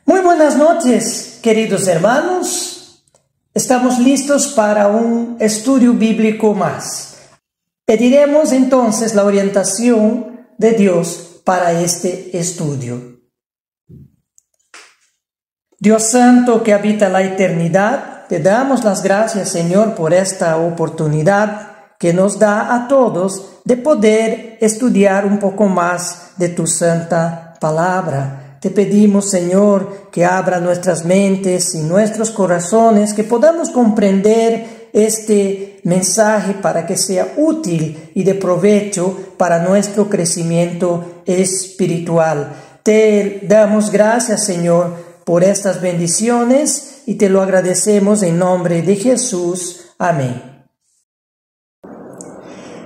Muy buenas noches, queridos hermanos. Estamos listos para un estudio bíblico más. Pediremos entonces la orientación de Dios para este estudio. Dios Santo que habita la eternidad, te damos las gracias, Señor, por esta oportunidad que nos da a todos de poder estudiar un poco más de tu santa palabra. Te pedimos, Señor, que abra nuestras mentes y nuestros corazones, que podamos comprender este mensaje para que sea útil y de provecho para nuestro crecimiento espiritual. Te damos gracias, Señor, por estas bendiciones y te lo agradecemos en nombre de Jesús. Amén.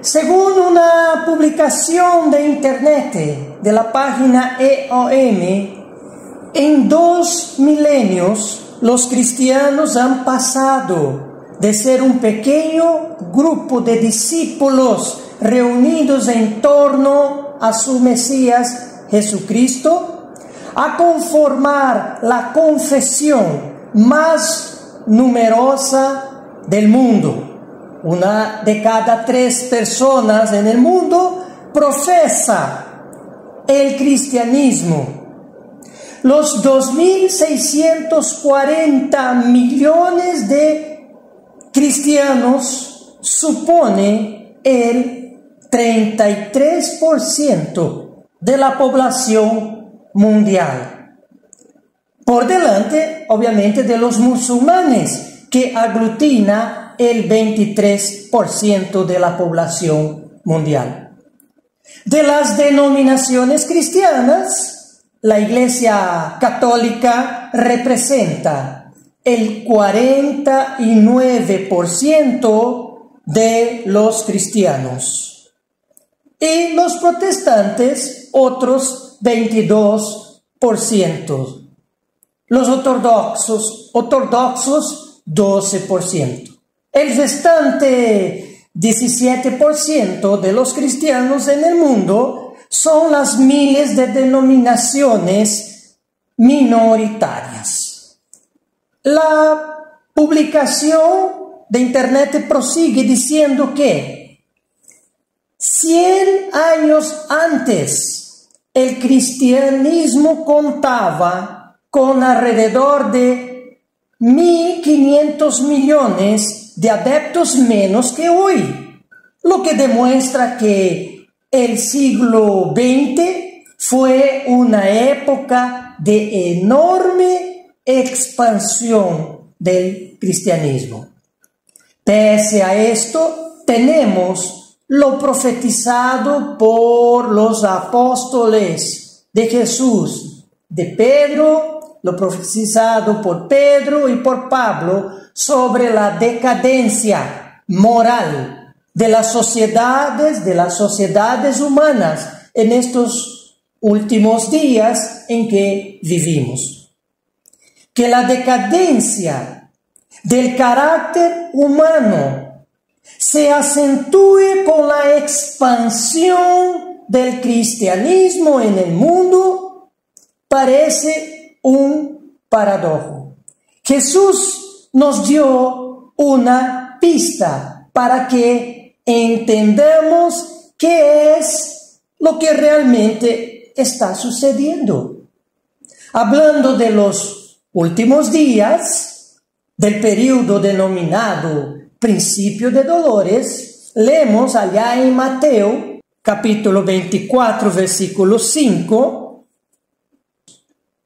Según una publicación de internet de la página EOM, en 2 milenios los cristianos han pasado de ser un pequeño grupo de discípulos reunidos en torno a su Mesías Jesucristo a conformar la confesión más numerosa del mundo. 1 de cada 3 personas en el mundo profesa el cristianismo. Los 2.640 millones de cristianos supone el 33% de la población mundial. Por delante, obviamente, de los musulmanes, que aglutina el 23% de la población mundial. De las denominaciones cristianas, la Iglesia Católica representa el 49% de los cristianos y los protestantes otros 22%. Los ortodoxos 12%. El restante 17% de los cristianos en el mundo son las miles de denominaciones minoritarias. La publicación de internet prosigue diciendo que 100 años antes el cristianismo contaba con alrededor de 1.500 millones de adeptos menos que hoy, lo que demuestra que el siglo XX fue una época de enorme expansión del cristianismo. Pese a esto, tenemos lo profetizado por los apóstoles de Jesús, de Pedro, lo profetizado por Pedro y por Pablo sobre la decadencia moral de las sociedades humanas en estos últimos días en que vivimos. Que la decadencia del carácter humano se acentúe con la expansión del cristianismo en el mundo parece un paradojo. Jesús nos dio una pista para que entendamos qué es lo que realmente está sucediendo. Hablando de los últimos días, del periodo denominado Principio de Dolores, leemos allá en Mateo, capítulo 24, versículo 5,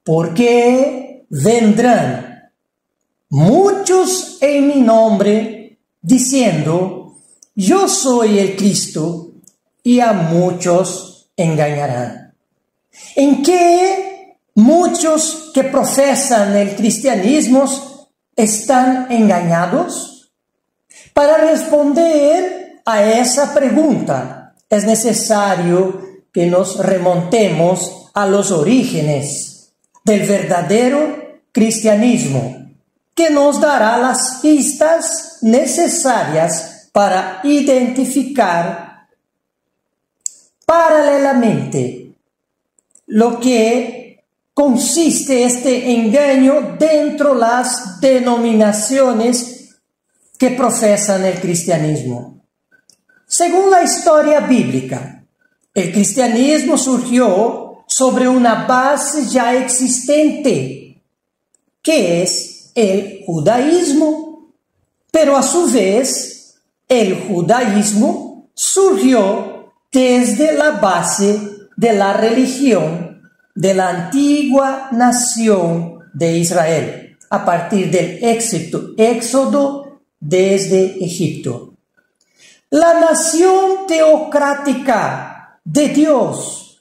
porque vendrán muchos en mi nombre, diciendo, yo soy el Cristo, y a muchos engañarán. ¿En qué muchos que profesan el cristianismo están engañados? Para responder a esa pregunta, es necesario que nos remontemos a los orígenes del verdadero cristianismo, que nos dará las pistas necesarias para identificar paralelamente lo que consiste este engaño dentro de las denominaciones que profesan el cristianismo. Según la historia bíblica, el cristianismo surgió sobre una base ya existente, que es el judaísmo. Pero a su vez, el judaísmo surgió desde la base de la religión de la antigua nación de Israel, a partir del éxodo desde Egipto. La nación teocrática de Dios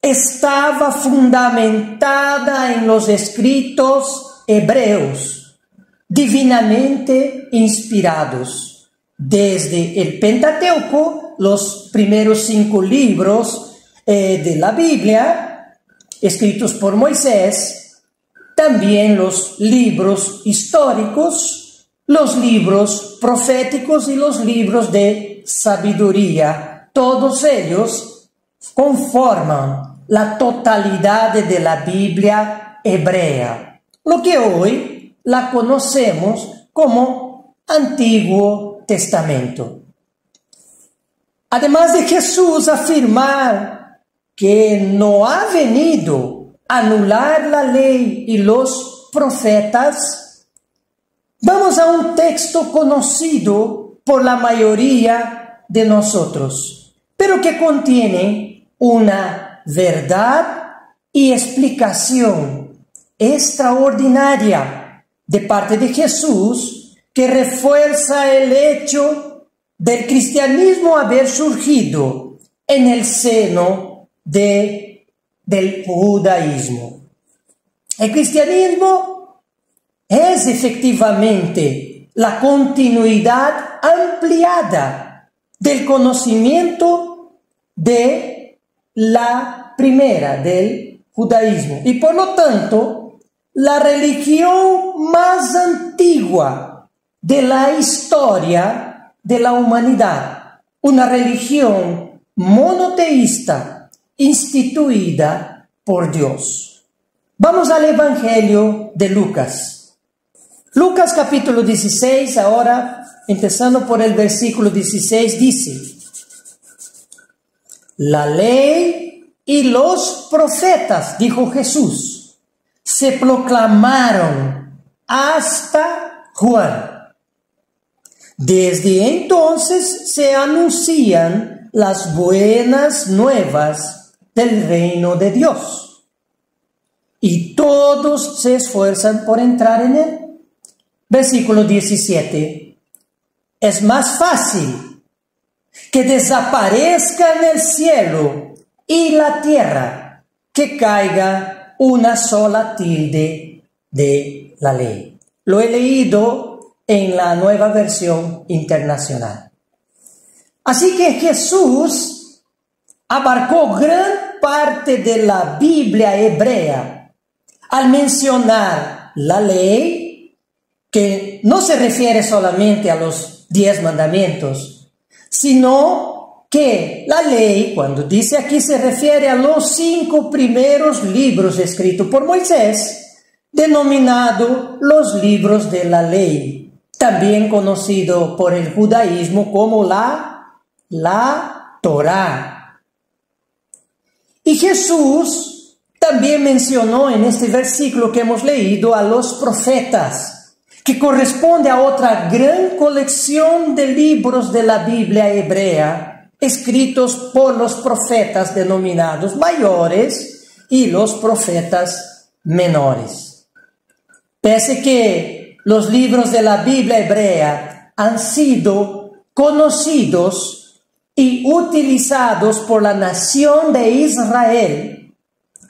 estaba fundamentada en los escritos hebreos, divinamente inspirados. Desde el Pentateuco, los primeros 5 libros de la Biblia, escritos por Moisés, también los libros históricos, los libros proféticos y los libros de sabiduría. Todos ellos conforman la totalidad de la Biblia hebrea, lo que hoy la conocemos como Antiguo Testamento. Además de Jesús afirmar que no ha venido a anular la ley y los profetas, vamos a un texto conocido por la mayoría de nosotros, pero que contiene una verdad y explicación extraordinaria de parte de Jesús, que refuerza el hecho del cristianismo haber surgido en el seno del judaísmo. El cristianismo es efectivamente la continuidad ampliada del conocimiento de la primera, del judaísmo, y por lo tanto la religión más antigua de la historia de la humanidad, una religión monoteísta instituida por Dios. Vamos al Evangelio de Lucas. Lucas capítulo 16, ahora empezando por el versículo 16, dice: la ley y los profetas, dijo Jesús, se proclamaron hasta Juan. Desde entonces se anuncian las buenas nuevas del reino de Dios, y todos se esfuerzan por entrar en él. Versículo 17. Es más fácil que desaparezcan el cielo y la tierra que caiga una sola tilde de la ley. Lo he leído en la Nueva Versión Internacional. Así que Jesús abarcó gran parte de la Biblia hebrea al mencionar la ley, que no se refiere solamente a los 10 mandamientos, sino que la ley, cuando dice aquí, se refiere a los 5 primeros libros escritos por Moisés, denominados los libros de la ley, también conocido por el judaísmo como la Torá. Y Jesús también mencionó en este versículo que hemos leído a los profetas, que corresponde a otra gran colección de libros de la Biblia hebrea, escritos por los profetas denominados mayores y los profetas menores. Pese que los libros de la Biblia hebrea han sido conocidos y utilizados por la nación de Israel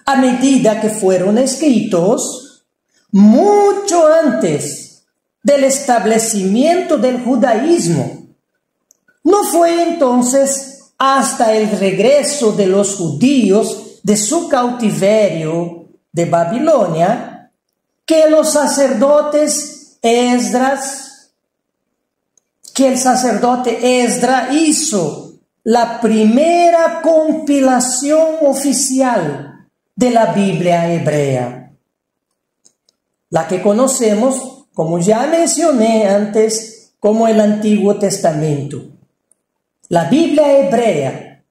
a medida que fueron escritos, mucho antes del establecimiento del judaísmo. No fue entonces hasta el regreso de los judíos de su cautiverio de Babilonia que el sacerdote Esdras hizo la primera compilación oficial de la Biblia hebrea, la que conocemos, como ya mencioné antes, como el Antiguo Testamento. La Biblia hebrea,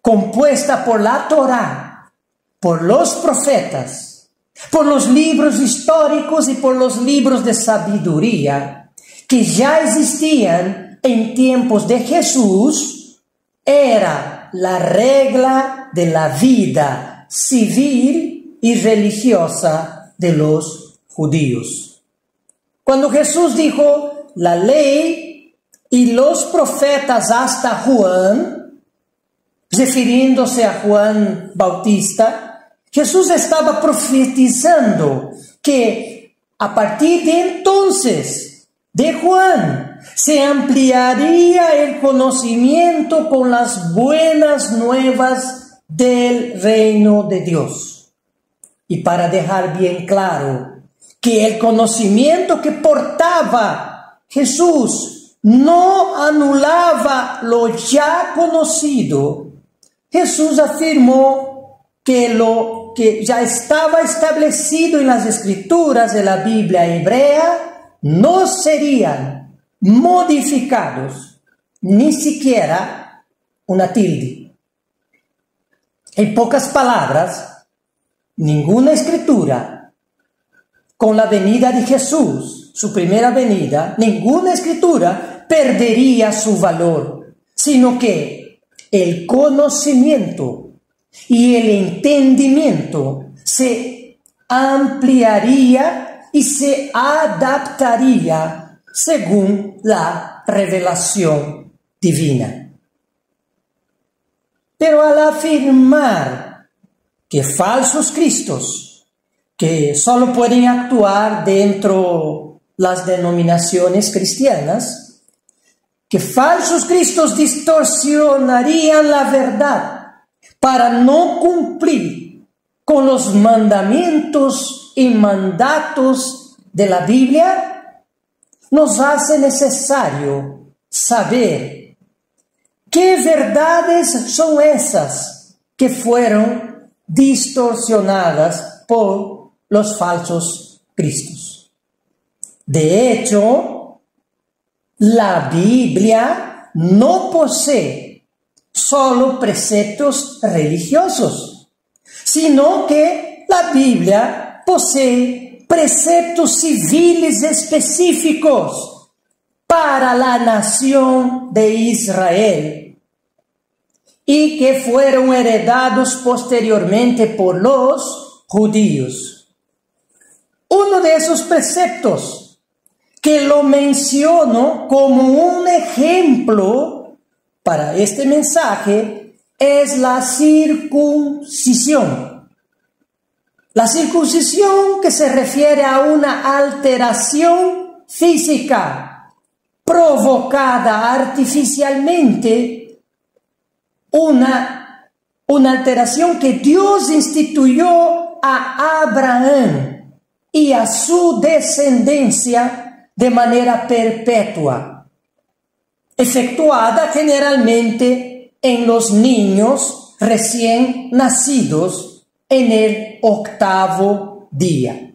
compuesta por la Torá, por los profetas, por los libros históricos y por los libros de sabiduría, que ya existían en tiempos de Jesús, era la regla de la vida civil y religiosa de los judíos. Cuando Jesús dijo la ley y los profetas hasta Juan, refiriéndose a Juan Bautista, Jesús estaba profetizando que a partir de entonces, de Juan, se ampliaría el conocimiento con las buenas nuevas del reino de Dios. Y para dejar bien claro que el conocimiento que portaba Jesús no anulaba lo ya conocido, Jesús afirmó que lo que ya estaba establecido en las escrituras de la Biblia hebrea no serían modificados, ni siquiera una tilde. En pocas palabras, ninguna escritura con la venida de Jesús, su primera venida, ninguna escritura perdería su valor, sino que el conocimiento y el entendimiento se ampliaría y se adaptaría según la revelación divina. Pero al afirmar que falsos cristos, que solo pueden actuar dentro las denominaciones cristianas, que falsos cristos distorsionarían la verdad para no cumplir con los mandamientos y mandatos de la Biblia, nos hace necesario saber qué verdades son esas que fueron distorsionadas por los falsos cristos. De hecho, la Biblia no posee solo preceptos religiosos, sino que la Biblia posee preceptos civiles específicos para la nación de Israel y que fueron heredados posteriormente por los judíos. Uno de esos preceptos que lo menciono como un ejemplo para este mensaje es la circuncisión. La circuncisión que se refiere a una alteración física provocada artificialmente, una alteración que Dios instituyó a Abraham y a su descendencia de manera perpetua, efectuada generalmente en los niños recién nacidos en el 8º día.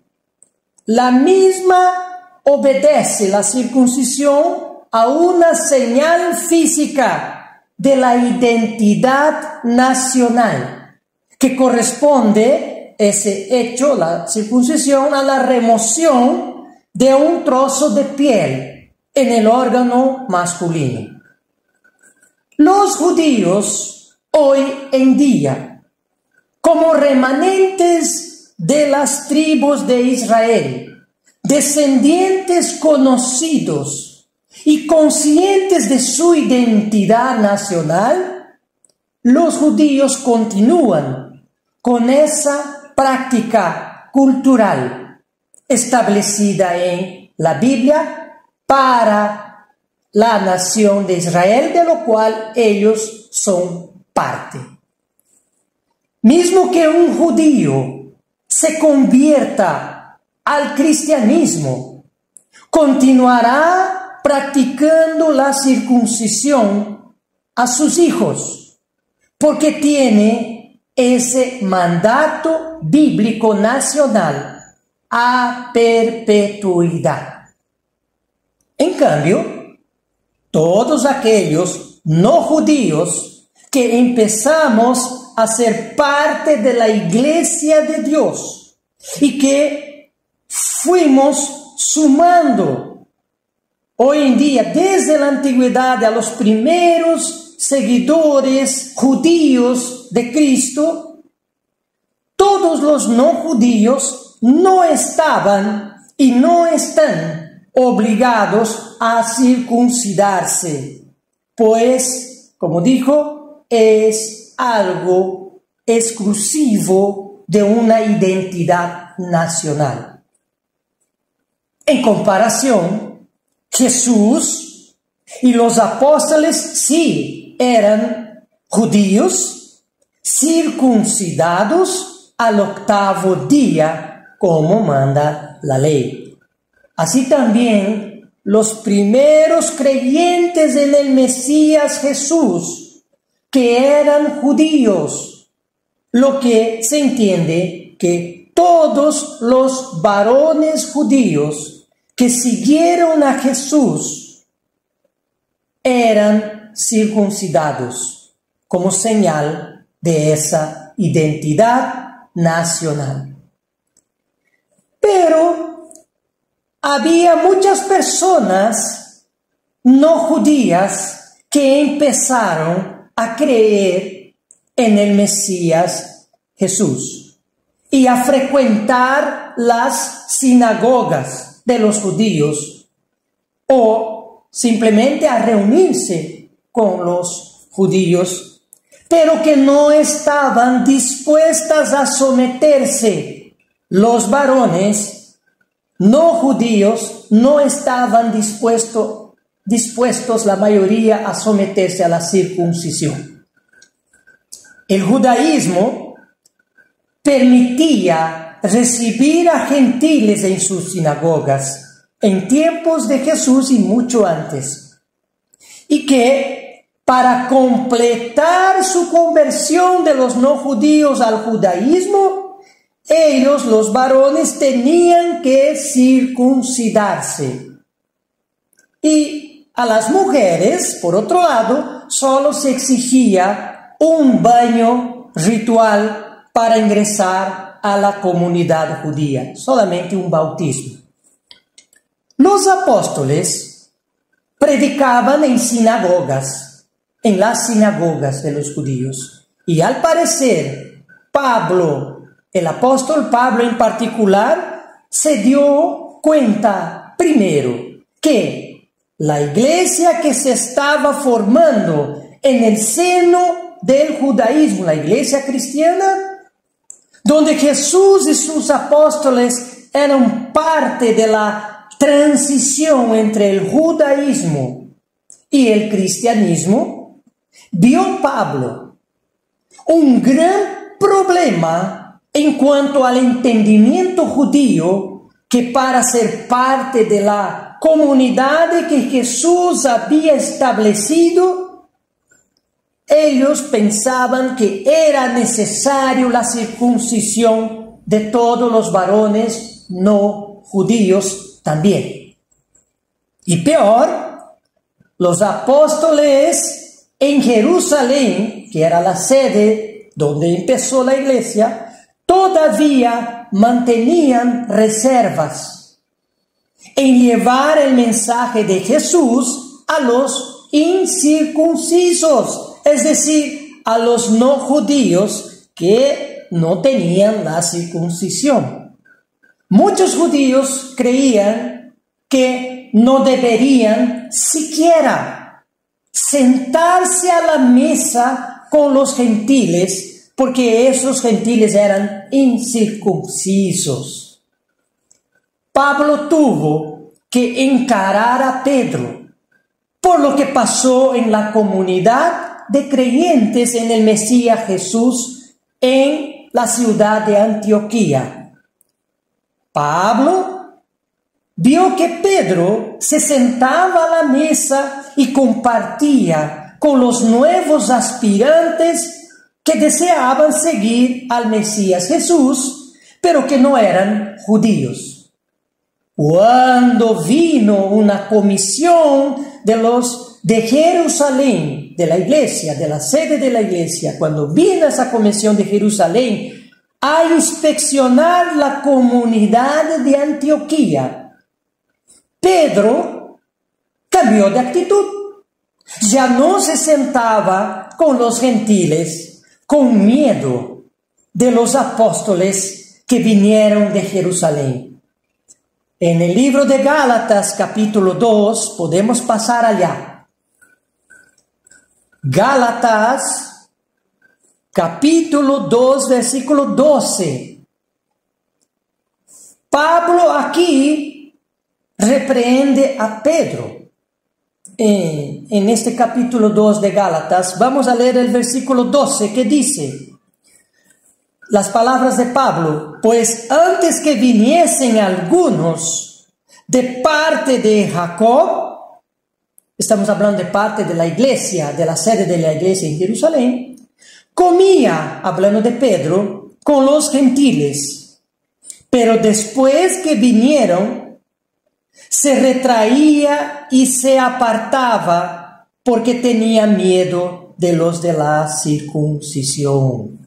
La misma obedece la circuncisión a una señal física de la identidad nacional, que corresponde ese hecho, la circuncisión, a la remoción de un trozo de piel en el órgano masculino. Los judíos hoy en día, como remanentes de las tribus de Israel, descendientes conocidos y conscientes de su identidad nacional, los judíos continúan con esa práctica cultural establecida en la Biblia para la nación de Israel, de lo cual ellos son parte. Mismo que un judío se convierta al cristianismo, continuará practicando la circuncisión a sus hijos, porque tiene ese mandato bíblico nacional a perpetuidad. En cambio, todos aquellos no judíos que empezamos a ser parte de la Iglesia de Dios y que fuimos sumando hoy en día desde la antigüedad a los primeros seguidores judíos de Cristo, todos los no judíos no estaban y no están obligados a circuncidarse, pues, como dijo, es algo exclusivo de una identidad nacional. En comparación, Jesús y los apóstoles sí eran judíos circuncidados al 8º día, como manda la ley. Así también los primeros creyentes en el Mesías Jesús, que eran judíos, lo que se entiende que todos los varones judíos que siguieron a Jesús eran circuncidados como señal de esa identidad nacional. Pero había muchas personas no judías que empezaron a creer en el Mesías Jesús y a frecuentar las sinagogas de los judíos o simplemente a reunirse con los judíos, pero que no estaban dispuestas a someterse. Los varones no judíos no estaban dispuestos la mayoría a someterse a la circuncisión. El judaísmo permitía recibir a gentiles en sus sinagogas en tiempos de Jesús y mucho antes, y que para completar su conversión de los no judíos al judaísmo, ellos, los varones, tenían que circuncidarse. Y a las mujeres, por otro lado, solo se exigía un baño ritual para ingresar a la comunidad judía, solamente un bautismo. Los apóstoles predicaban en sinagogas, en las sinagogas de los judíos, y al parecer Pablo, el apóstol Pablo en particular, se dio cuenta primero que la iglesia que se estaba formando en el seno del judaísmo, la iglesia cristiana, donde Jesús y sus apóstoles eran parte de la transición entre el judaísmo y el cristianismo, vio Pablo un gran problema en cuanto al entendimiento judío, que para ser parte de la comunidad que Jesús había establecido, ellos pensaban que era necesario la circuncisión de todos los varones no judíos también. Y peor, los apóstoles en Jerusalén, que era la sede donde empezó la iglesia, todavía mantenían reservas en llevar el mensaje de Jesús a los incircuncisos, es decir, a los no judíos que no tenían la circuncisión. Muchos judíos creían que no deberían siquiera sentarse a la mesa con los gentiles, porque esos gentiles eran incircuncisos. Pablo tuvo que encarar a Pedro por lo que pasó en la comunidad de creyentes en el Mesías Jesús en la ciudad de Antioquía. Pablo vio que Pedro se sentaba a la mesa y compartía con los nuevos aspirantes que deseaban seguir al Mesías Jesús, pero que no eran judíos. Cuando vino una comisión de Jerusalén, de la iglesia, de la sede de la iglesia, cuando vino esa comisión de Jerusalén a inspeccionar la comunidad de Antioquía, Pedro cambió de actitud. Ya no se sentaba con los gentiles con miedo de los apóstoles que vinieron de Jerusalén. En el libro de Gálatas, capítulo 2, podemos pasar allá. Gálatas, capítulo 2, versículo 12. Pablo aquí reprende a Pedro. En este capítulo 2 de Gálatas, vamos a leer el versículo 12 que dice, las palabras de Pablo: pues antes que viniesen algunos de parte de Jacob, estamos hablando de parte de la iglesia, de la sede de la iglesia en Jerusalén, comía, hablando de Pedro, con los gentiles, pero después que vinieron, se retraía y se apartaba porque tenía miedo de los de la circuncisión.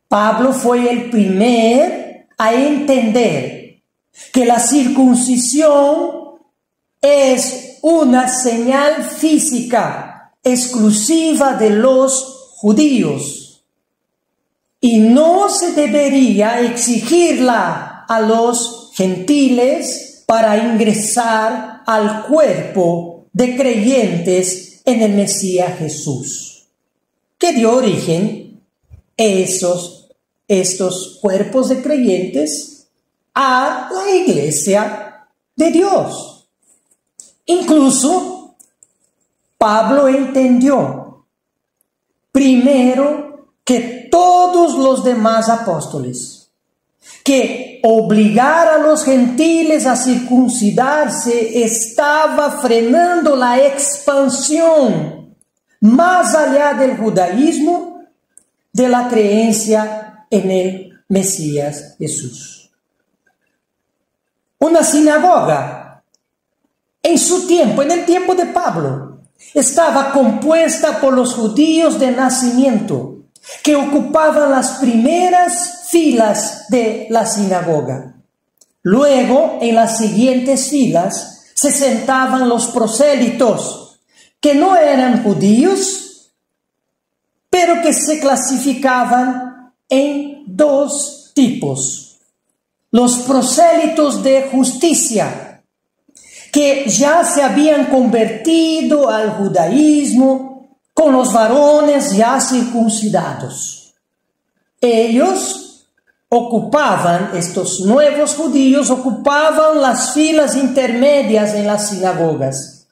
Pablo fue el primer a entender que la circuncisión es una señal física exclusiva de los judíos y no se debería exigirla a los gentiles para ingresar al cuerpo de creyentes en el Mesías Jesús, que dio origen estos cuerpos de creyentes a la iglesia de Dios. Incluso Pablo entendió primero que todos los demás apóstoles que obligar a los gentiles a circuncidarse estaba frenando la expansión más allá del judaísmo de la creencia en el Mesías Jesús. Una sinagoga en su tiempo, en el tiempo de Pablo, estaba compuesta por los judíos de nacimiento que ocupaban las primeras filas de la sinagoga. Luego, en las siguientes filas, se sentaban los prosélitos, que no eran judíos, pero que se clasificaban en dos tipos. Los prosélitos de justicia, que ya se habían convertido al judaísmo con los varones ya circuncidados. Estos nuevos judíos ocupaban las filas intermedias en las sinagogas.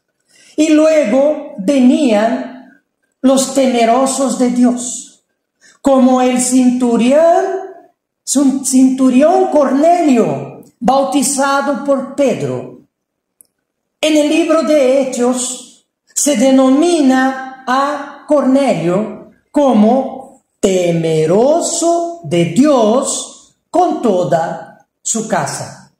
Y luego venían los temerosos de Dios, como el centurión Cornelio, bautizado por Pedro. En el libro de Hechos se denomina a Cornelio como temeroso de Dios con toda su casa.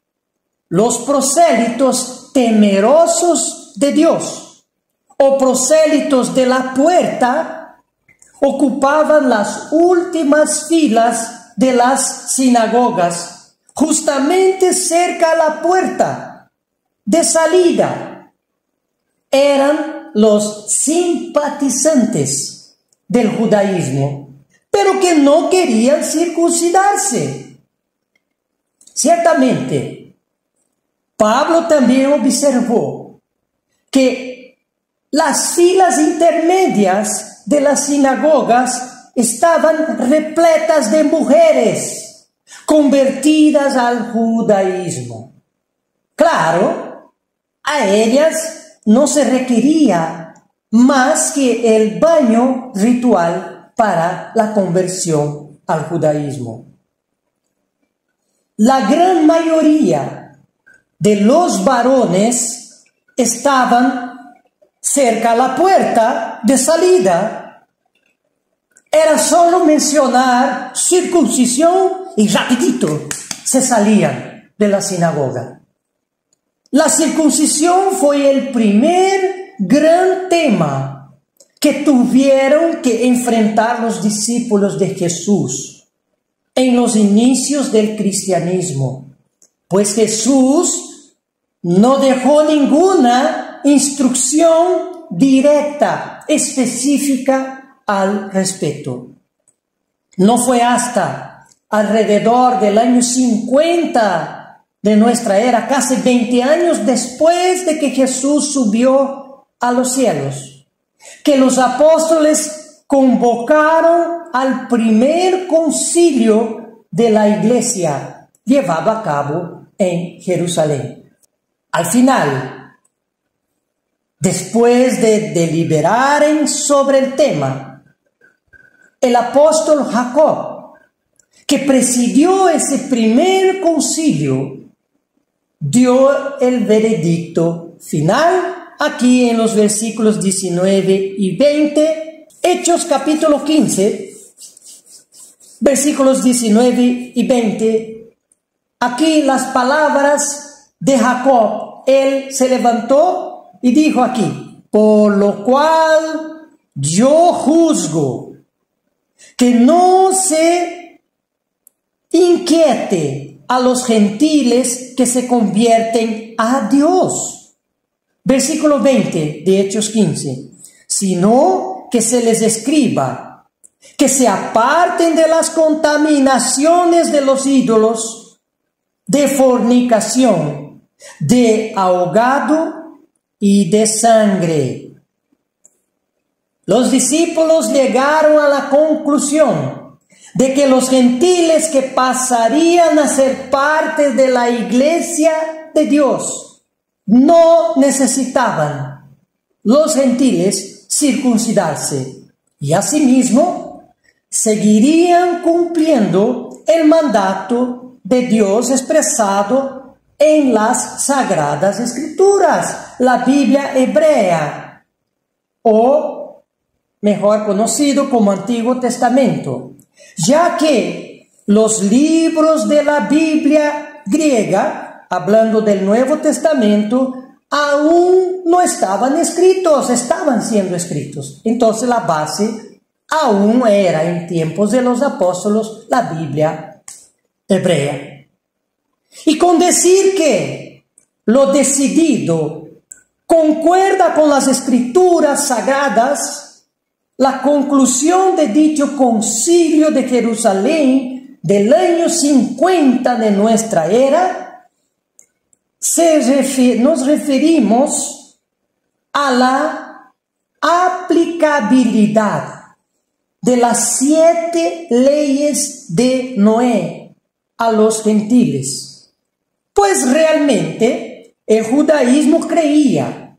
Los prosélitos temerosos de Dios o prosélitos de la puerta ocupaban las últimas filas de las sinagogas, justamente cerca a la puerta de salida. Eran los simpatizantes del judaísmo, pero que no querían circuncidarse. Ciertamente, Pablo también observó que las filas intermedias de las sinagogas estaban repletas de mujeres convertidas al judaísmo. Claro, a ellas no se requería más que el baño ritual para la conversión al judaísmo. La gran mayoría de los varones estaban cerca a la puerta de salida. era solo mencionar circuncisión y rapidito se salían de la sinagoga. La circuncisión fue el primer gran tema que tuvieron que enfrentar los discípulos de Jesús en los inicios del cristianismo, pues Jesús no dejó ninguna instrucción directa, específica al respecto. No fue hasta alrededor del año 50 de nuestra era, casi 20 años después de que Jesús subió a los cielos, que los apóstoles convocaron al primer concilio de la iglesia llevado a cabo en Jerusalén. Al final, después de deliberar sobre el tema, el apóstol Jacob, que presidió ese primer concilio, dio el veredicto final aquí en los versículos 19 y 20, Hechos capítulo 15, versículos 19 y 20. Aquí las palabras de Jacob. Él se levantó y dijo aquí: por lo cual yo juzgo que no se inquiete a los gentiles que se convierten a Dios. Versículo 20 de Hechos 15. Sino que se les escriba que se aparten de las contaminaciones de los ídolos, de fornicación, de ahogado y de sangre. Los discípulos llegaron a la conclusión de que los gentiles que pasarían a ser parte de la iglesia de Dios no necesitaban, los gentiles, circuncidarse, y asimismo seguirían cumpliendo el mandato de Dios expresado en las Sagradas Escrituras, la Biblia hebrea, o mejor conocido como Antiguo Testamento, ya que los libros de la Biblia griega, hablando del Nuevo Testamento, aún no estaban escritos, estaban siendo escritos. Entonces la base aún era, en tiempos de los apóstolos, la Biblia hebrea. Y con decir que lo decidido concuerda con las Escrituras sagradas, la conclusión de dicho concilio de Jerusalén del año 50 de nuestra era, nos referimos a la aplicabilidad de las 7 leyes de Noé a los gentiles. Pues realmente el judaísmo creía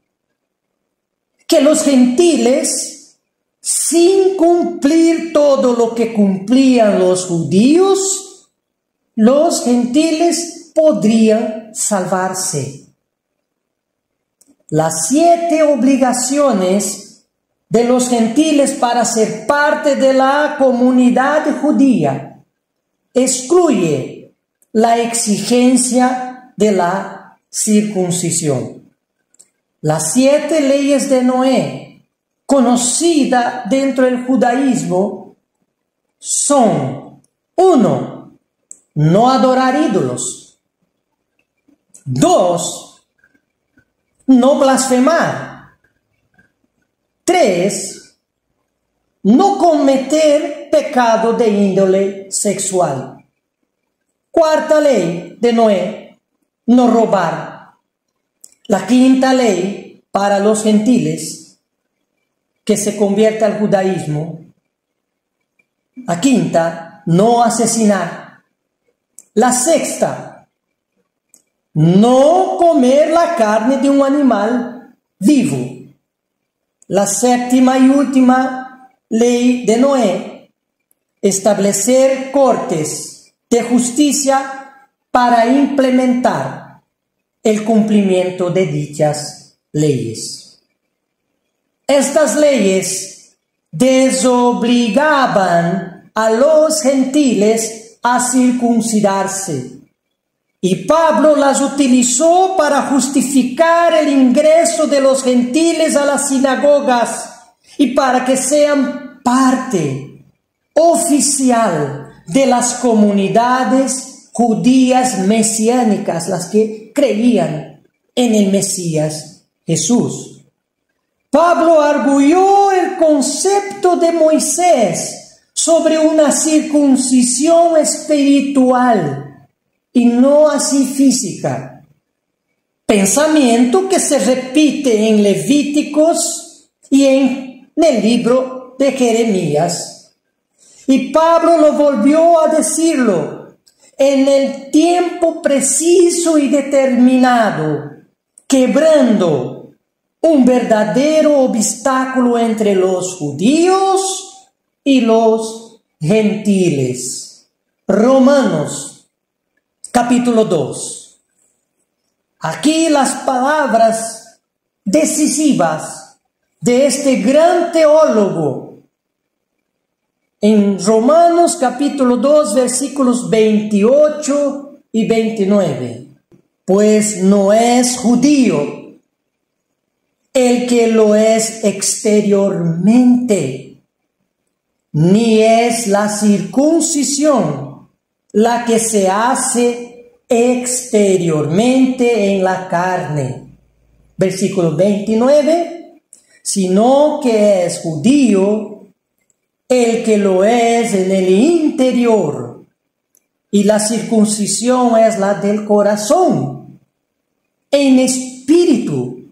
que los gentiles, sin cumplir todo lo que cumplían los judíos, los gentiles podrían salvarse. Las 7 obligaciones de los gentiles para ser parte de la comunidad judía excluye la exigencia de la circuncisión. Las 7 leyes de Noé, conocida dentro del judaísmo, son: 1. No adorar ídolos. 2. No blasfemar. 3. No cometer pecado de índole sexual. 4ª ley de Noé: no robar. La 5ª ley para los gentiles que se convierte al judaísmo: la 5ª, no asesinar. La 6ª, no comer la carne de un animal vivo. La 7ª y última ley de Noé: establecer cortes de justicia para implementar el cumplimiento de dichas leyes. Estas leyes desobligaban a los gentiles a circuncidarse. Y Pablo las utilizó para justificar el ingreso de los gentiles a las sinagogas y para que sean parte oficial de las comunidades judías mesiánicas, las que creían en el Mesías Jesús. Pablo arguyó el concepto de Moisés sobre una circuncisión espiritual y no así física, pensamiento que se repite en Levíticos y en el libro de Jeremías. Y Pablo lo volvió a decirlo en el tiempo preciso y determinado, quebrando un verdadero obstáculo entre los judíos y los gentiles. Romanos, capítulo 2. Aquí las palabras decisivas de este gran teólogo. En Romanos, capítulo 2, versículos 28 y 29. Pues no es judío el que lo es exteriormente, ni es la circuncisión la que se hace exteriormente en la carne. Versículo 29, sino que es judío el que lo es en el interior, y la circuncisión es la del corazón, en espíritu,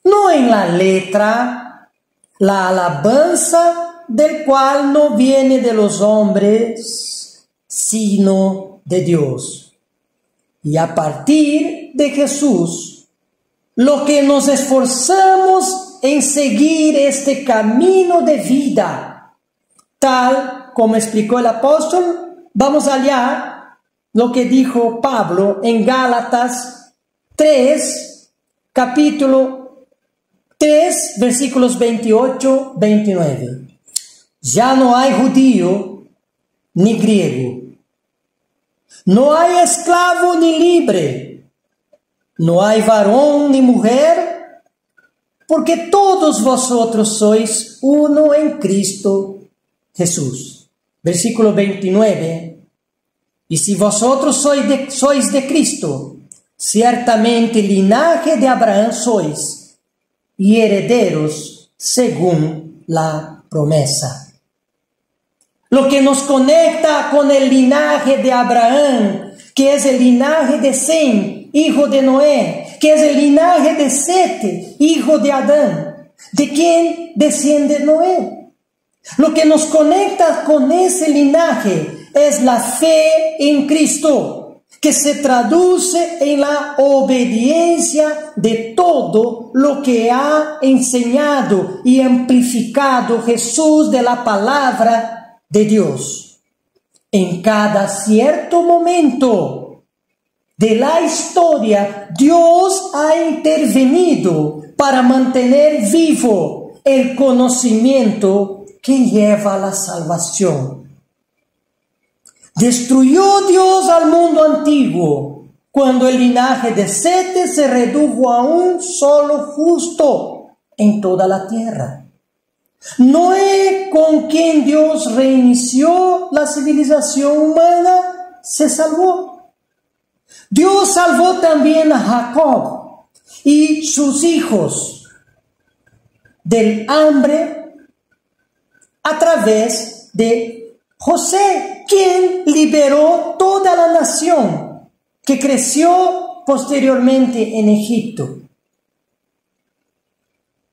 no en la letra, la alabanza del cual no viene de los hombres, sino de Dios. Y a partir de Jesús, lo que nos esforzamos en seguir este camino de vida, tal como explicó el apóstol, vamos allá, lo que dijo Pablo en Gálatas 3, capítulo 3, versículos 28, 29. Ya no hay judío ni griego, no hay esclavo ni libre, no hay varón ni mujer, porque todos vosotros sois uno en Cristo Jesús. Versículo 29. Y si vosotros sois de Cristo, ciertamente linaje de Abraham sois, y herederos según la promesa. Lo que nos conecta con el linaje de Abraham, que es el linaje de Sem, hijo de Noé, que es el linaje de Sete, hijo de Adán, de quien desciende Noé. Lo que nos conecta con ese linaje es la fe en Cristo, que se traduce en la obediencia de todo lo que ha enseñado y amplificado Jesús de la palabra de Dios. En cada cierto momento de la historia, Dios ha intervenido para mantener vivo el conocimiento que lleva a la salvación. Destruyó Dios al mundo antiguo cuando el linaje de Sete se redujo a un solo justo en toda la tierra. Noé, con quien Dios reinició la civilización humana, se salvó. Dios salvó también a Jacob y sus hijos del hambre a través de José, quien liberó toda la nación que creció posteriormente en Egipto.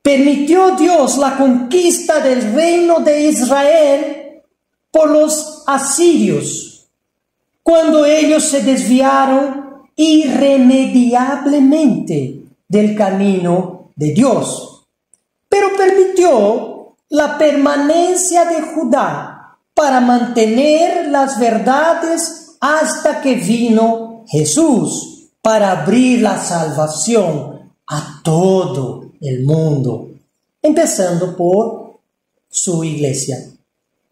Permitió Dios la conquista del reino de Israel por los asirios, cuando ellos se desviaron irremediablemente del camino de Dios. Pero permitió la permanencia de Judá para mantener las verdades hasta que vino Jesús para abrir la salvación a todo el mundo, empezando por su iglesia.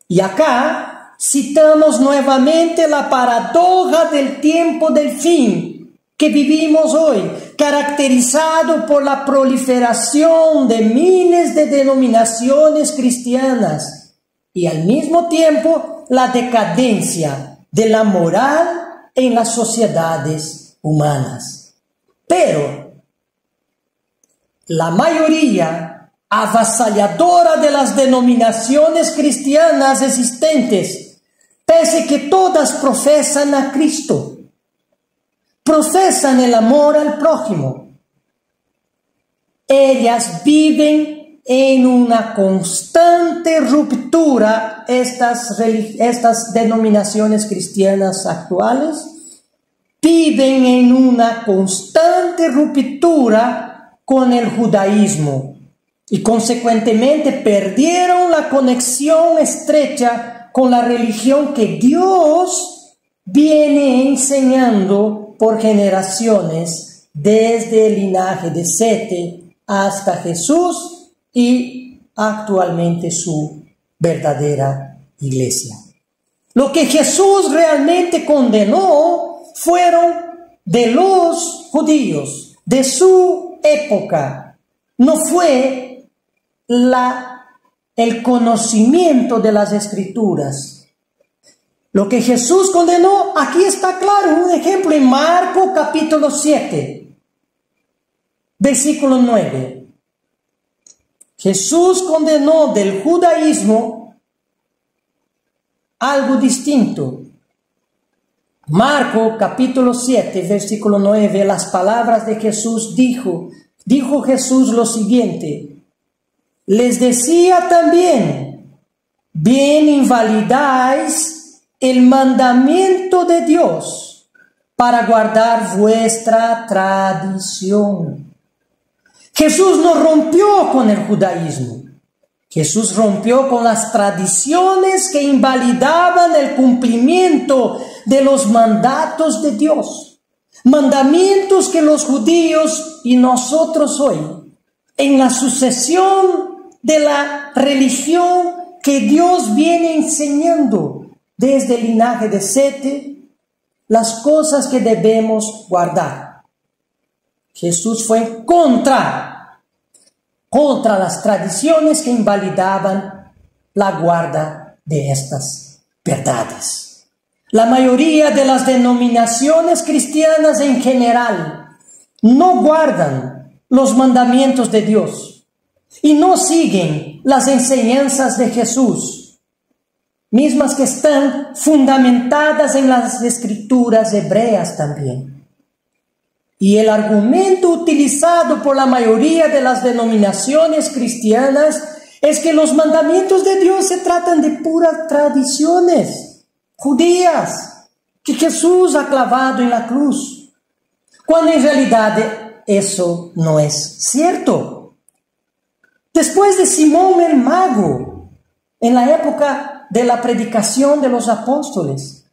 Y acá citamos nuevamente la paradoja del tiempo del fin que vivimos hoy, caracterizado por la proliferación de miles de denominaciones cristianas y al mismo tiempo la decadencia de la moral en las sociedades humanas. Pero la mayoría avasalladora de las denominaciones cristianas existentes, pese que todas profesan a Cristo, profesan el amor al prójimo, ellas viven en una constante ruptura, estas denominaciones cristianas actuales, viven en una constante ruptura con el judaísmo y consecuentemente perdieron la conexión estrecha con la religión que Dios viene enseñando por generaciones desde el linaje de Sete hasta Jesús y actualmente su verdadera iglesia. Lo que Jesús realmente condenó fueron de los judíos, de su época. No fue el conocimiento de las Escrituras. Lo que Jesús condenó, aquí está claro, un ejemplo en Marcos capítulo 7, versículo 9. Jesús condenó del judaísmo algo distinto. Marcos capítulo 7, versículo 9, las palabras de Jesús dijo Jesús lo siguiente: les decía también, bien invalidáis el mandamiento de Dios para guardar vuestra tradición. Jesús no rompió con el judaísmo. Jesús rompió con las tradiciones que invalidaban el cumplimiento de los mandatos de Dios. Mandamientos que los judíos y nosotros hoy, en la sucesión de la religión que Dios viene enseñando desde el linaje de Sete, las cosas que debemos guardar. Jesús fue contra las tradiciones que invalidaban la guarda de estas verdades. La mayoría de las denominaciones cristianas en general no guardan los mandamientos de Dios y no siguen las enseñanzas de Jesús, mismas que están fundamentadas en las escrituras hebreas también. Y el argumento utilizado por la mayoría de las denominaciones cristianas es que los mandamientos de Dios se tratan de puras tradiciones judías que Jesús ha clavado en la cruz, cuando en realidad eso no es cierto. Después de Simón el Mago, en la época de la predicación de los apóstoles,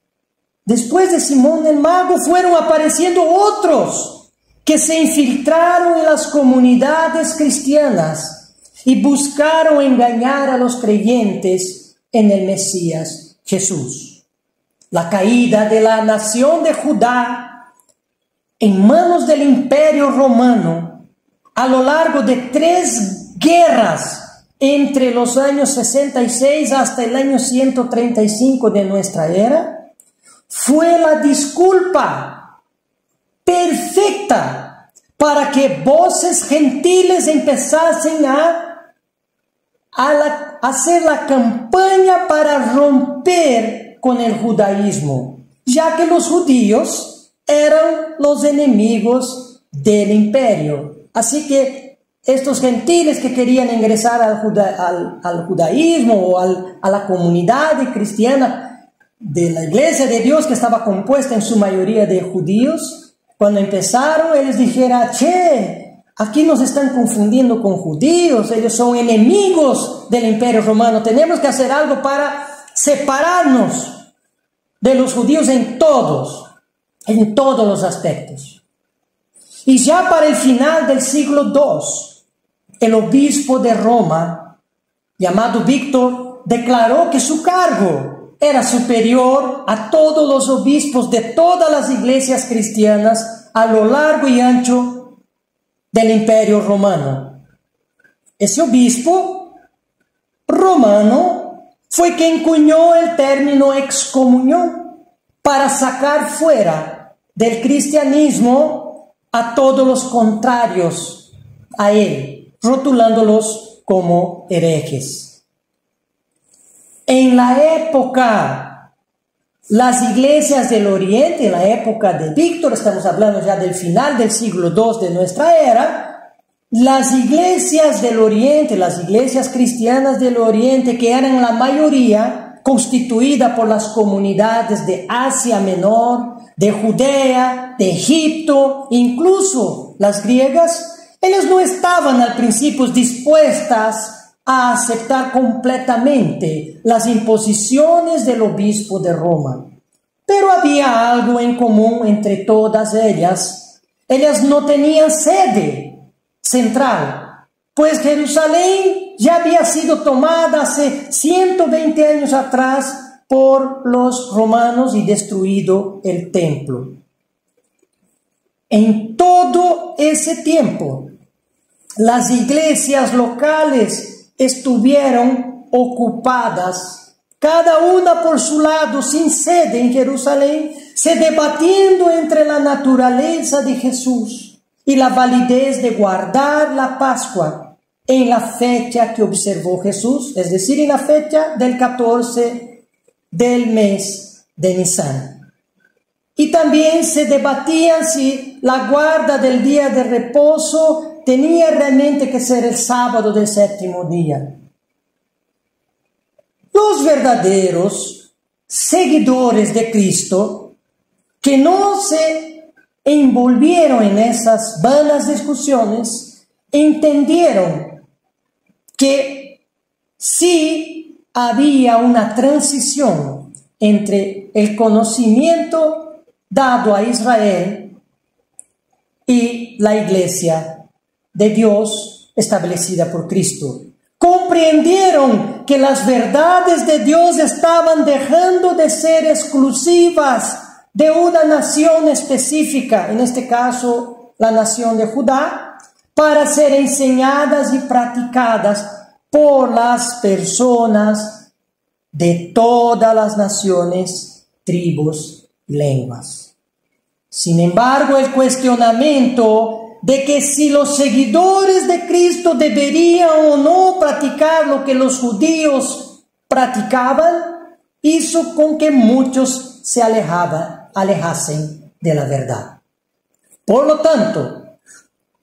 después de Simón el Mago fueron apareciendo otros que se infiltraron en las comunidades cristianas y buscaron engañar a los creyentes en el Mesías Jesús. La caída de la nación de Judá en manos del Imperio Romano a lo largo de 3 guerras entre los años 66 hasta el año 135 de nuestra era, fue la disculpa perfecta para que voces gentiles empezasen a hacer la campaña para romper con el judaísmo, ya que los judíos eran los enemigos del imperio. Así que estos gentiles que querían ingresar al judaísmo o a la comunidad cristiana de la iglesia de Dios, que estaba compuesta en su mayoría de judíos, cuando empezaron, ellos dijeron: che, aquí nos están confundiendo con judíos, ellos son enemigos del Imperio Romano, tenemos que hacer algo para separarnos de los judíos en todos los aspectos. Y ya para el final del siglo II, el obispo de Roma llamado Víctor, declaró que su cargo era superior a todos los obispos de todas las iglesias cristianas a lo largo y ancho del Imperio Romano. Ese obispo romano fue quien cuñó el término excomunión para sacar fuera del cristianismo a todos los contrarios a él, rotulándolos como herejes. En la época, las iglesias del Oriente, en la época de Víctor, estamos hablando ya del final del siglo II de nuestra era, las iglesias del Oriente, las iglesias cristianas del Oriente, que eran la mayoría constituida por las comunidades de Asia Menor, de Judea, de Egipto, incluso las griegas, ellas no estaban al principio dispuestas a aceptar completamente las imposiciones del obispo de Roma. Pero había algo en común entre todas ellas. Ellas no tenían sede central, pues Jerusalén ya había sido tomada hace 120 años atrás por los romanos y destruido el templo. En todo ese tiempo, las iglesias locales estuvieron ocupadas, cada una por su lado, sin sede en Jerusalén, se debatiendo entre la naturaleza de Jesús y la validez de guardar la Pascua en la fecha que observó Jesús, es decir, en la fecha del 14 del mes de Nisan. Y también se debatían si la guarda del día de reposo tenía realmente que ser el sábado del séptimo día. Los verdaderos seguidores de Cristo, que no se envolvieron en esas vanas discusiones, entendieron que sí había una transición entre el conocimiento dado a Israel y la iglesia de Dios establecida por Cristo. Comprendieron que las verdades de Dios estaban dejando de ser exclusivas de una nación específica, en este caso la nación de Judá, para ser enseñadas y practicadas por las personas de todas las naciones, tribus y lenguas. Sin embargo, el cuestionamiento de que si los seguidores de Cristo deberían o no practicar lo que los judíos practicaban, hizo con que muchos se alejasen de la verdad. Por lo tanto,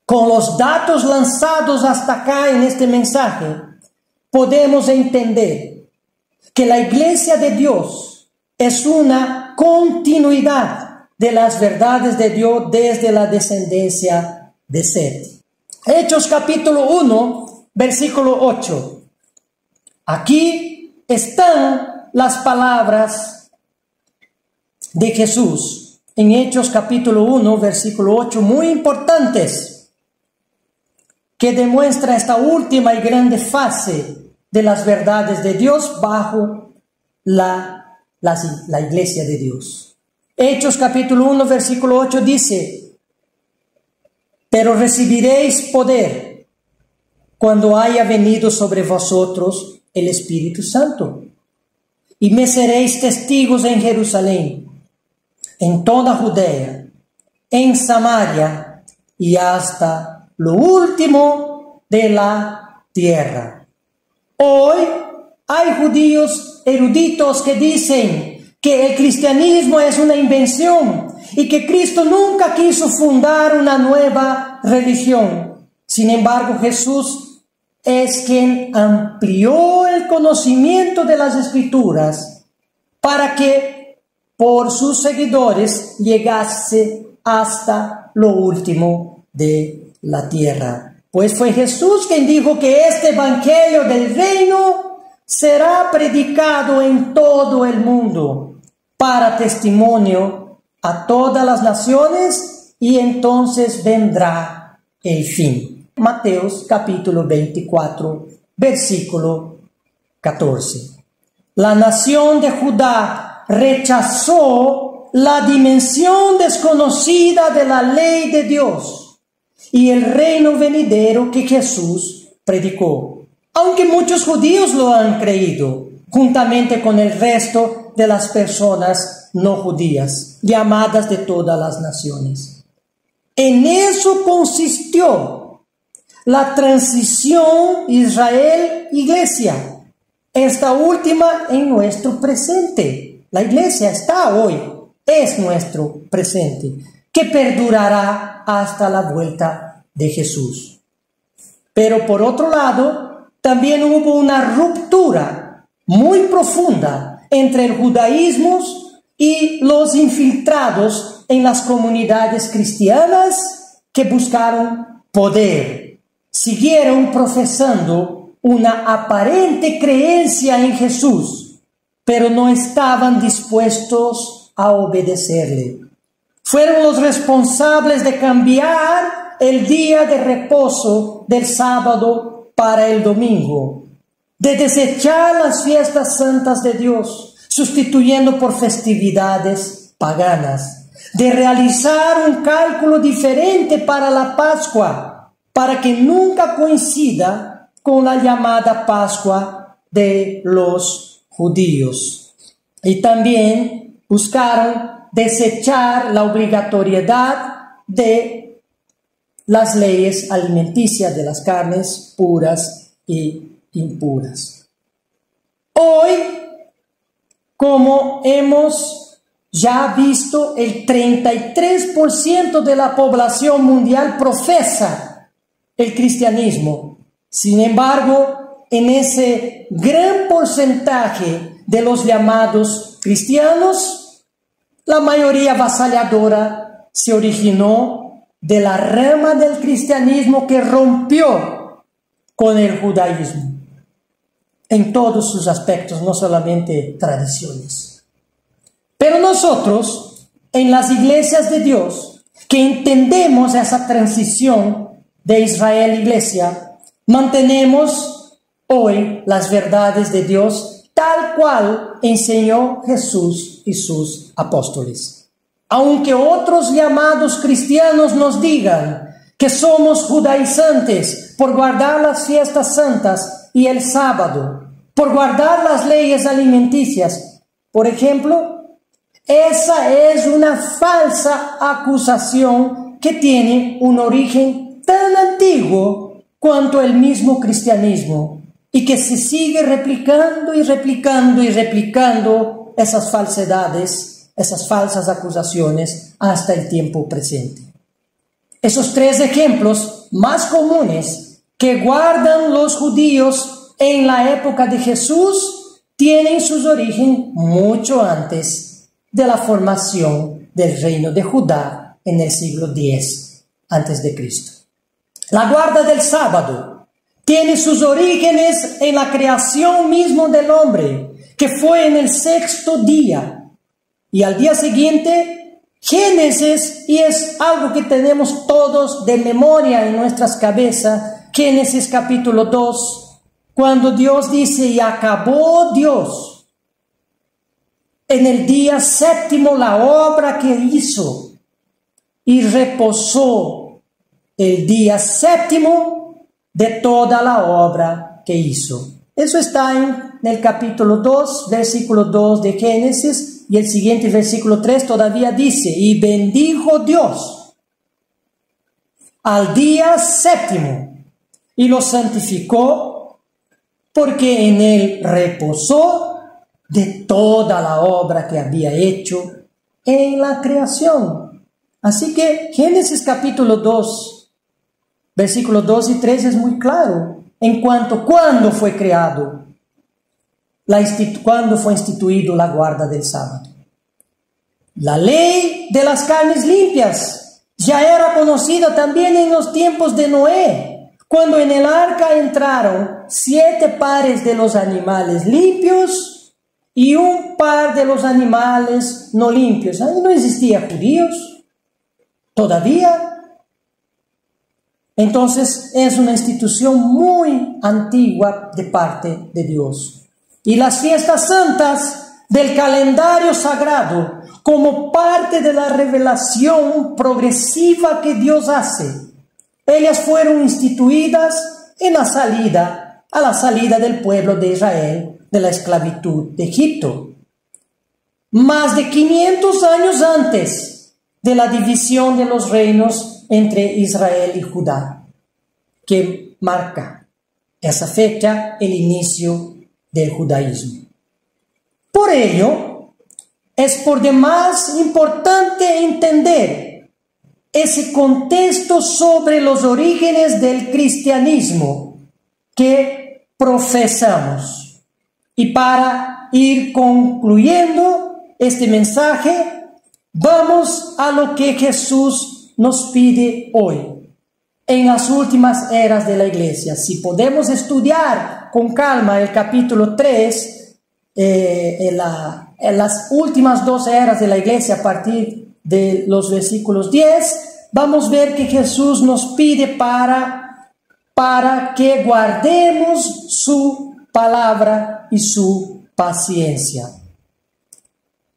con los datos lanzados hasta acá en este mensaje, podemos entender que la iglesia de Dios es una continuidad de las verdades de Dios desde la descendencia de Set. Hechos capítulo 1, versículo 8. Aquí están las palabras de Jesús en Hechos capítulo 1, versículo 8, muy importantes, que demuestra esta última y grande fase de las verdades de Dios bajo la iglesia de Dios. Hechos capítulo 1, versículo 8 dice: pero recibiréis poder cuando haya venido sobre vosotros el Espíritu Santo, y me seréis testigos en Jerusalén, en toda Judea, en Samaria y hasta lo último de la tierra. Hoy hay judíos eruditos que dicen que el cristianismo es una invención y que Cristo nunca quiso fundar una nueva religión. Sin embargo, Jesús es quien amplió el conocimiento de las Escrituras para que por sus seguidores llegase hasta lo último de la tierra. Pues fue Jesús quien dijo que este evangelio del reino será predicado en todo el mundo para testimonio a todas las naciones, y entonces vendrá el fin. Mateos capítulo 24, versículo 14. La nación de Judá rechazó la dimensión desconocida de la ley de Dios y el reino venidero que Jesús predicó, aunque muchos judíos lo han creído, juntamente con el resto de las personas no judías, llamadas de todas las naciones. En eso consistió la transición Israel-Iglesia, esta última en nuestro presente. La iglesia está hoy, es nuestro presente, que perdurará hasta la vuelta de Jesús. Pero por otro lado, también hubo una ruptura muy profunda entre el judaísmo y los infiltrados en las comunidades cristianas que buscaron poder, siguieron profesando una aparente creencia en Jesús, pero no estaban dispuestos a obedecerle. Fueron los responsables de cambiar el día de reposo del sábado para el domingo, de desechar las fiestas santas de Dios, sustituyendo por festividades paganas, de realizar un cálculo diferente para la Pascua, para que nunca coincida con la llamada Pascua de los judíos. Y también buscaron desechar la obligatoriedad de las leyes alimenticias de las carnes puras y impuras. Hoy, como hemos ya visto, el 33% de la población mundial profesa el cristianismo. Sin embargo, en ese gran porcentaje de los llamados cristianos, la mayoría avasalladora se originó de la rama del cristianismo que rompió con el judaísmo en todos sus aspectos, no solamente tradiciones. Pero nosotros, en las iglesias de Dios, que entendemos esa transición de Israel-Iglesia, mantenemos hoy las verdades de Dios tal cual enseñó Jesús y sus apóstoles. Aunque otros llamados cristianos nos digan que somos judaizantes por guardar las fiestas santas y el sábado, por guardar las leyes alimenticias, por ejemplo, esa es una falsa acusación que tiene un origen tan antiguo cuanto el mismo cristianismo, y que se sigue replicando y replicando y replicando esas falsedades, esas falsas acusaciones hasta el tiempo presente. Esos tres ejemplos más comunes que guardan los judíos en la época de Jesús tienen sus orígenes mucho antes de la formación del reino de Judá en el siglo X a.C. La guarda del sábado tiene sus orígenes en la creación mismo del hombre, que fue en el sexto día. Y al día siguiente, Génesis, y es algo que tenemos todos de memoria en nuestras cabezas, Génesis capítulo 2, cuando Dios dice, y acabó Dios en el día séptimo la obra que hizo, y reposó el día séptimo de toda la obra que hizo. Eso está en el capítulo 2, versículo 2 de Génesis, y el siguiente versículo 3 todavía dice, y bendijo Dios al día séptimo, y lo santificó, porque en él reposó de toda la obra que había hecho en la creación. Así que Génesis capítulo 2, versículos 2 y 3 es muy claro en cuanto a cuándo fue creado, cuándo fue instituido la guarda del sábado. La ley de las carnes limpias ya era conocida también en los tiempos de Noé, cuando en el arca entraron 7 pares de los animales limpios y un par de los animales no limpios. Ahí no existían judíos todavía. Entonces es una institución muy antigua de parte de Dios. y las fiestas santas del calendario sagrado como parte de la revelación progresiva que Dios hace. Ellas fueron instituidas a la salida del pueblo de Israel de la esclavitud de Egipto. Más de 500 años antes de la división de los reinos entre Israel y Judá, que marca esa fecha el inicio del judaísmo. Por ello, es por demás importante entender ese contexto sobre los orígenes del cristianismo que profesamos. Y para ir concluyendo este mensaje, vamos a lo que Jesús nos pide hoy. En las últimas eras de la iglesia, si podemos estudiar con calma el capítulo 3, en las últimas 2 eras de la iglesia a partir de los versículos 10, vamos a ver que Jesús nos pide para que guardemos su palabra y su paciencia,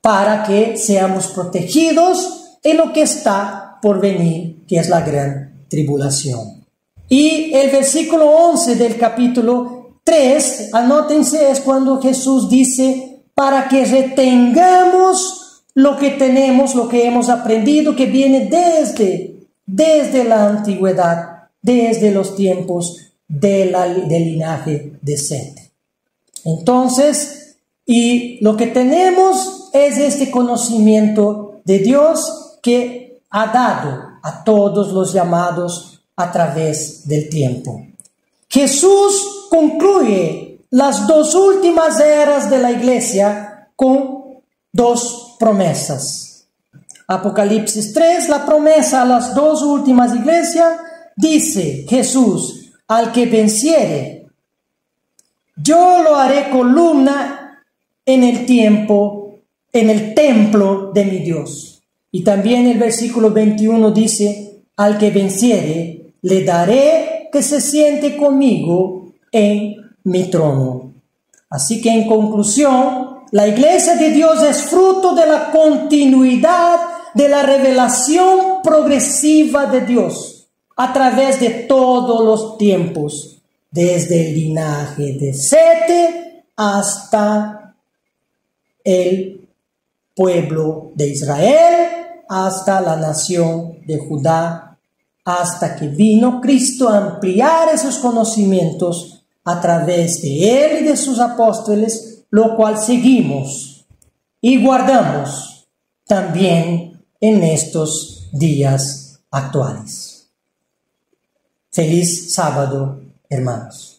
para que seamos protegidos en lo que está por venir, que es la gran tribulación. Y el versículo 11 del capítulo 3, anótense, es cuando Jesús dice, para que retengamos lo que tenemos, lo que hemos aprendido, que viene desde la antigüedad, desde los tiempos del linaje de Set. Entonces, y lo que tenemos es este conocimiento de Dios que ha dado a todos los llamados a través del tiempo. Jesús concluye las 2 últimas eras de la iglesia con 2 promesas. Apocalipsis 3, la promesa a las 2 últimas iglesias, dice Jesús, al que venciere, yo lo haré columna en el templo de mi Dios. Y también el versículo 21 dice, al que venciere, le daré que se siente conmigo en mi trono. Así que en conclusión, la iglesia de Dios es fruto de la continuidad de la revelación progresiva de Dios a través de todos los tiempos, desde el linaje de Sete hasta el pueblo de Israel, hasta la nación de Judá, hasta que vino Cristo a ampliar esos conocimientos a través de Él y de sus apóstoles, lo cual seguimos y guardamos también en estos días actuales. Feliz sábado, hermanos.